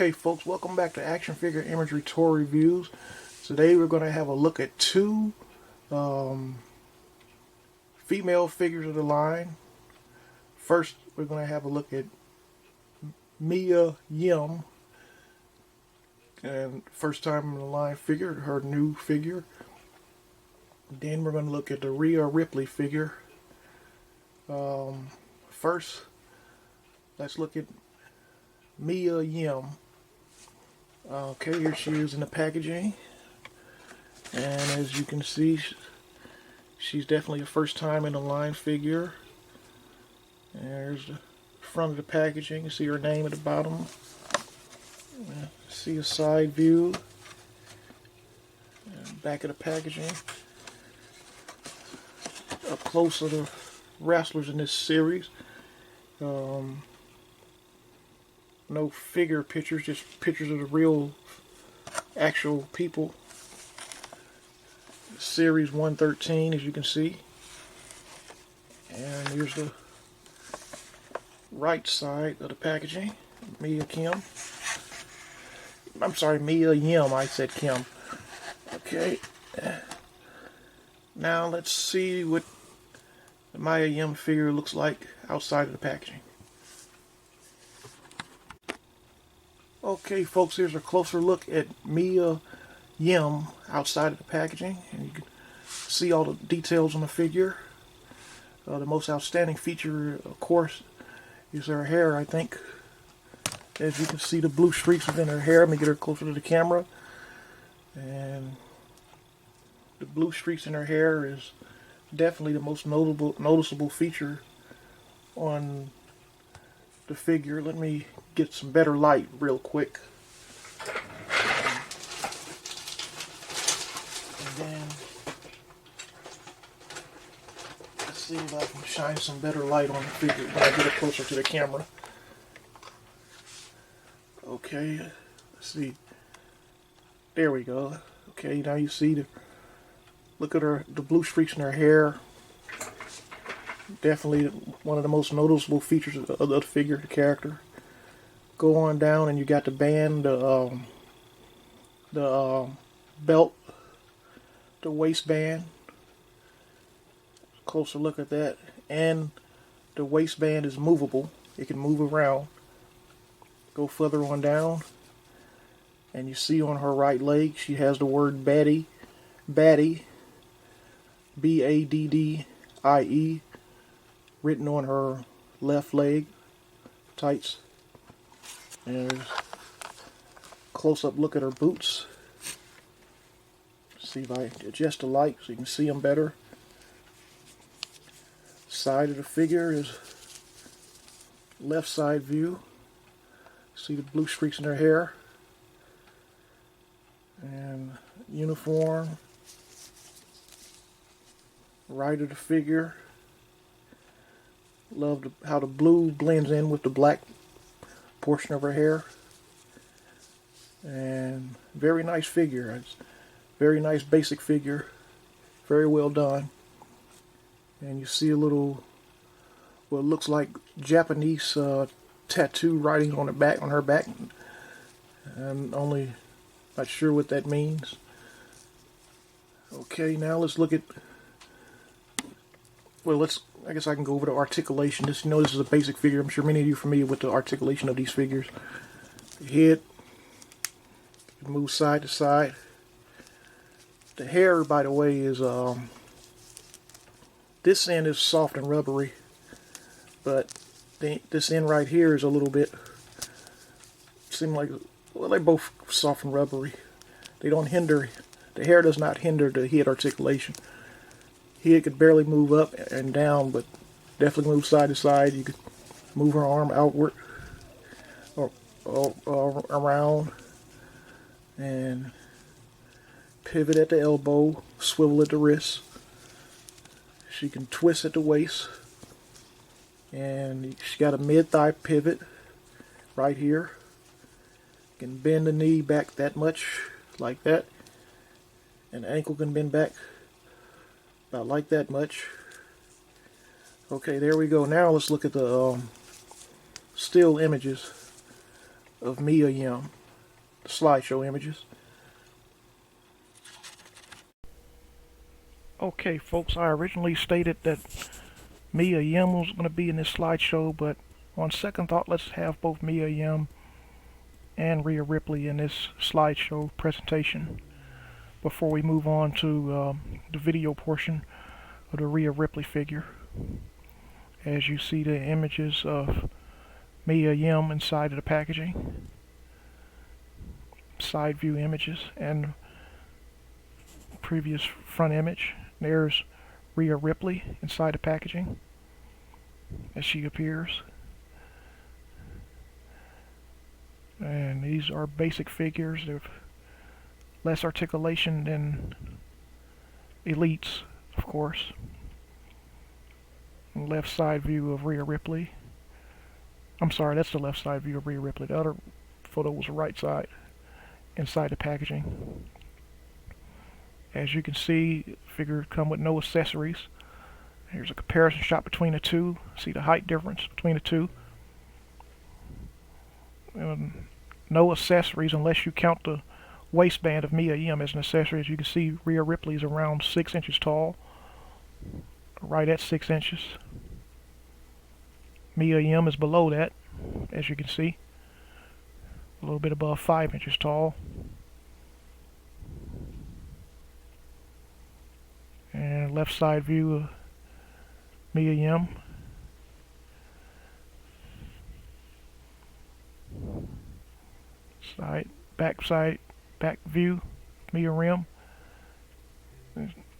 Okay folks, welcome back to Action Figure Imagery Tour Reviews. Today we're going to have a look at two female figures of the line. First, we're going to have a look at Mia Yim, and first time in the line figure, her new figure. Then we're going to look at the Rhea Ripley figure. First, let's look at Mia Yim. Okay, here she is in the packaging, and as you can see, she's definitely a first time in the line figure. And there's the front of the packaging. You see her name at the bottom. See a side view. And back of the packaging. Up close to the wrestlers in this series. No figure pictures, just pictures of the real, actual people. Series 113, as you can see. And here's the right side of the packaging. Mia Yim. I said Kim. Okay. Now let's see what the Mia Yim figure looks like outside of the packaging. Okay folks, here's a closer look at Mia Yim outside of the packaging, and you can see all the details on the figure. The most outstanding feature, of course, is her hair, I think. As you can see, the blue streaks within her hair. Let me get her closer to the camera. And the blue streaks in her hair is definitely the most noticeable feature on the figure. Let me get some better light real quick. And then let's see if I can shine some better light on the figure when I get it closer to the camera. Okay, let's see. There we go. Okay, now you see look at the blue streaks in her hair. Definitely one of the most noticeable features of the figure, the character. Go on down and you got the band, the belt, the waistband. Closer look at that. And the waistband is movable. It can move around. Go further on down, and you see on her right leg she has the word baddie, B-A-D-D-I-E, written on her left leg tights. And close-up look at her boots. See if I adjust the light so you can see them better. Side of the figure is left side view. See the blue streaks in her hair. And uniform. Right of the figure. Love how the blue blends in with the black portion of her hair. And very nice figure. It's very nice basic figure. Very well done. And you see a little, what looks like Japanese tattoo writing on her back. I'm only not sure what that means. Okay, now let's look at, I guess I can go over the articulation. This is a basic figure. I'm sure many of you are familiar with the articulation of these figures. The head can move side to side. The hair, by the way, is this end is soft and rubbery, but this end right here is a little bit, seem like, well, they're both soft and rubbery. They don't hinder, the hair does not hinder the head articulation. Head could barely move up and down, but definitely move side to side. You could move her arm outward or around and pivot at the elbow, swivel at the wrist. She can twist at the waist. And she got a mid-thigh pivot right here. Can bend the knee back that much, like that. And the ankle can bend back about like that much. Okay, there we go. Now let's look at the still images of Mia Yim. slideshow images. Okay, folks, I originally stated that Mia Yim was going to be in this slideshow, but on second thought, let's have both Mia Yim and Rhea Ripley in this slideshow presentation before we move on to the video portion of the Rhea Ripley figure. As you see the images of Mia Yim inside of the packaging, side view images, and previous front image. There's Rhea Ripley inside the packaging as she appears. And these are basic figures. They're less articulation than Elites, of course. Left side view of Rhea Ripley. I'm sorry, that's the left side view of Rhea Ripley. The other photo was the right side inside the packaging. As you can see, figures come with no accessories. Here's a comparison shot between the two. See the height difference between the two. No accessories unless you count the waistband of Mia Yim as an accessory. As you can see, Rhea Ripley is around 6 inches tall, right at 6 inches. Mia Yim is below that, as you can see, a little bit above 5 inches tall. And left side view of Mia Yim. Back view, Mia Yim.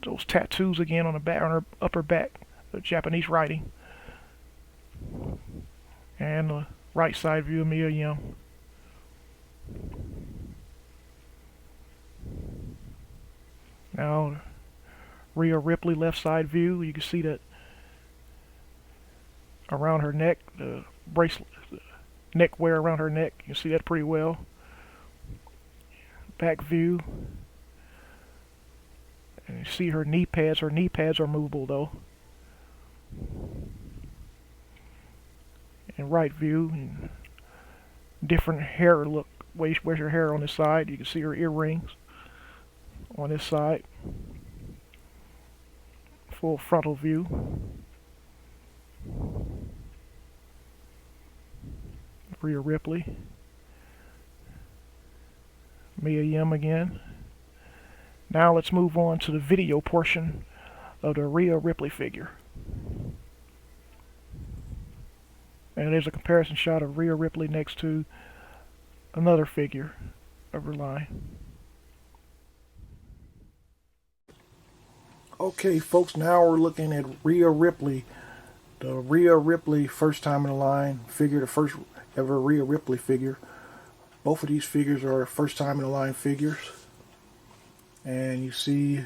Those tattoos again on the back, on her upper back, the Japanese writing. And the right side view of Mia Yim. Now, Rhea Ripley left side view. You can see that around her neck, the bracelet, the neck wear around her neck. You can see that pretty well. Back view. And you see her knee pads. Her knee pads are movable though. And right view. And different hair look. Where's her hair on this side? You can see her earrings on this side. Full frontal view. Rhea Ripley. Mia Yim again. Now let's move on to the video portion of the Rhea Ripley figure. And there's a comparison shot of Rhea Ripley next to another figure of her line. Okay, folks, now we're looking at Rhea Ripley. The Rhea Ripley first time in the line figure, the first ever Rhea Ripley figure. Both of these figures are first time in the line figures. And you see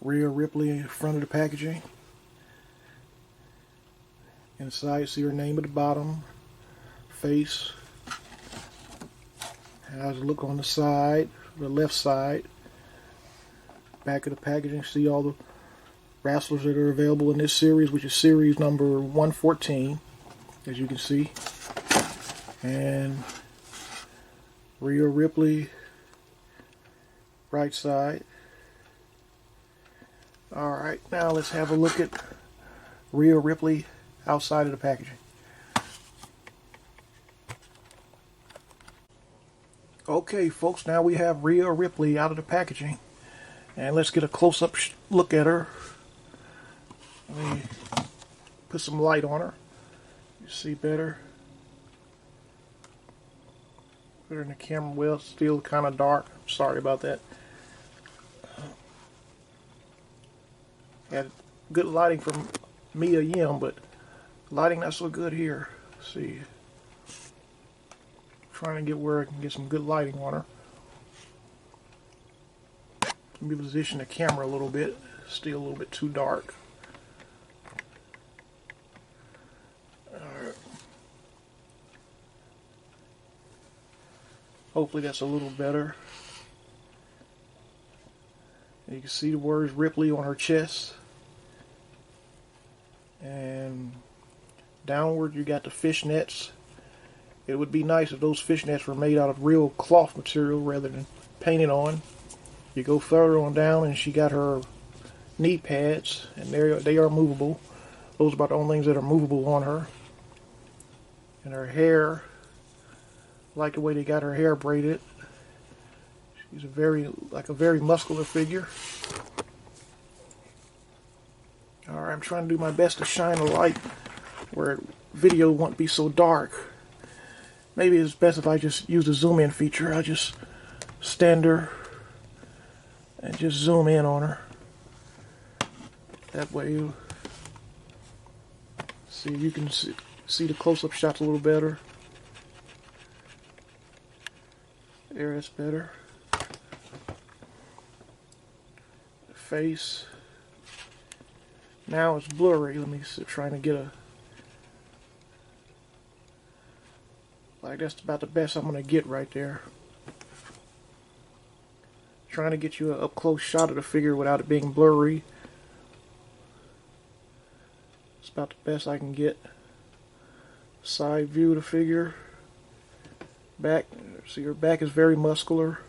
Rhea Ripley in front of the packaging. Inside, see her name at the bottom, face. How's it look on the side, the left side. Back of the packaging, see all the wrestlers that are available in this series, which is series number 114, as you can see. And Rhea Ripley, right side. Alright, now let's have a look at Rhea Ripley outside of the packaging. Okay, folks, now we have Rhea Ripley out of the packaging. And let's get a close-up look at her. Let me put some light on her. You see better. Put her in the camera well, still kind of dark. Sorry about that. Had good lighting from Mia Yim, but lighting not so good here. Let's see. Trying to get where I can get some good lighting on her. Let me position the camera a little bit. Still a little bit too dark. Alright. Hopefully that's a little better. And you can see the words Ripley on her chest. And downward you got the fishnets it would be nice if those fishnets were made out of real cloth material rather than painted on. You go further on down and she got her knee pads, and they are movable. Those are about the only things that are movable on her. And her hair, I like the way they got her hair braided. She's a very muscular figure. Alright, I'm trying to do my best to shine a light where video won't be so dark. Maybe it's best if I just use the zoom in feature. I just stand her and just zoom in on her. That way you can see the close-up shots a little better. There, that's better. The face. Now it's blurry. Let me see, trying to get a... Like, that's about the best I'm going to get right there. Trying to get you a up-close shot of the figure without it being blurry. It's about the best I can get. Side view of the figure. Back. See, her back is very muscular.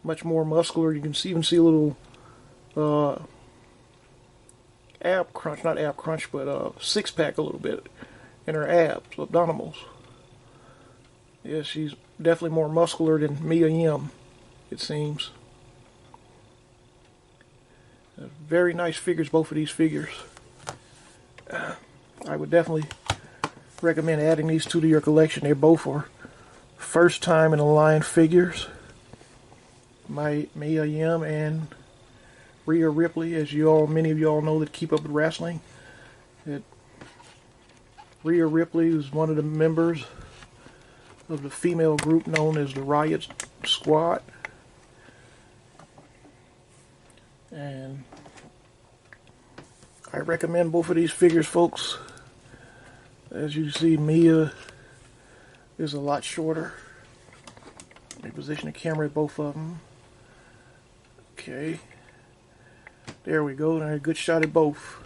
Much more muscular. You can even see a little ab crunch, not ab crunch, but six-pack a little bit in her abs, abdominals. Yeah, she's definitely more muscular than Mia Yim, it seems. Very nice figures, both of these figures. I would definitely recommend adding these two to your collection. They both are first time in the line figures. My Mia Yim and Rhea Ripley, as many of you all know that keep up with wrestling. Rhea Ripley is one of the members of the female group known as the Riot Squad. And I recommend both of these figures, folks. As you see, Mia is a lot shorter. Let me position the camera at both of them. Okay. There we go. And a good shot at both.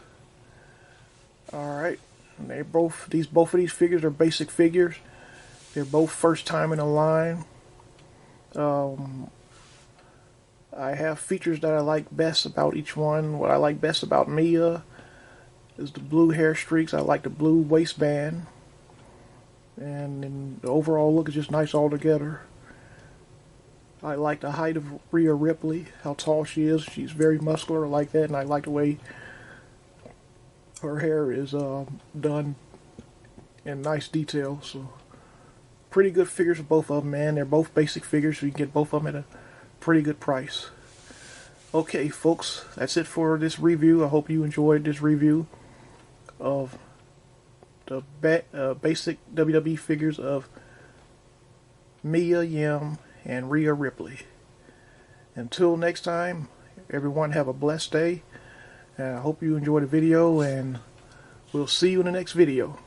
Alright. And both of these figures are basic figures. They're both first time in the line. I have features that I like best about each one. What I like best about Mia is the blue hair streaks. I like the blue waistband. And the overall look is just nice altogether. I like the height of Rhea Ripley, how tall she is. She's very muscular, I like that, and I like the way her hair is done in nice detail. So pretty good figures for both of them, man. They're both basic figures, so you can get both of them at a pretty good price. Okay, folks, that's it for this review. I hope you enjoyed this review of the basic WWE figures of Mia Yim and Rhea Ripley. Until next time, everyone have a blessed day. I hope you enjoyed the video, and we'll see you in the next video.